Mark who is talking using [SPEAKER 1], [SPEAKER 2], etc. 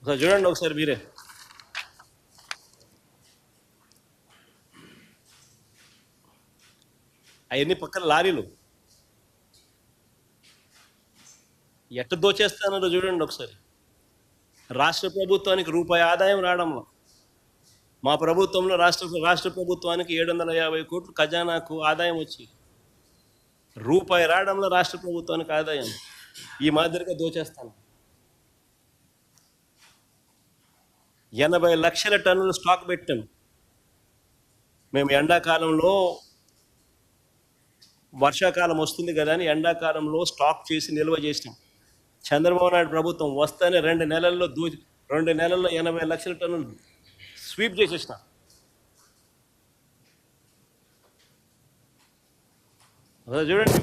[SPEAKER 1] ఒకసారి చూడండి, ఒకసారి మీరే. అవన్నీ పక్కన లారీలు ఎట్ట దోచేస్తానో చూడండి ఒకసారి. రాష్ట్ర ప్రభుత్వానికి రూపాయి ఆదాయం రావడంలో, మా ప్రభుత్వంలో రాష్ట్ర ప్రభుత్వానికి 750 కోట్లు ఖజానాకు ఆదాయం వచ్చి రూపాయి రావడంలో రాష్ట్ర ప్రభుత్వానికి ఆదాయం ఈ మాదిరిగా దోచేస్తాను. 80 లక్షల టన్నులు స్టాక్ పెట్టాం మేము. ఎండాకాలంలో, వర్షాకాలం వస్తుంది కదా అని ఎండాకాలంలో స్టాక్ చేసి నిల్వ చేసినాం. చంద్రబాబు నాయుడు ప్రభుత్వం వస్తేనే 2 నెలల్లో 80 లక్షల టన్నులు స్వీప్ చేసేసిన. చూడండి.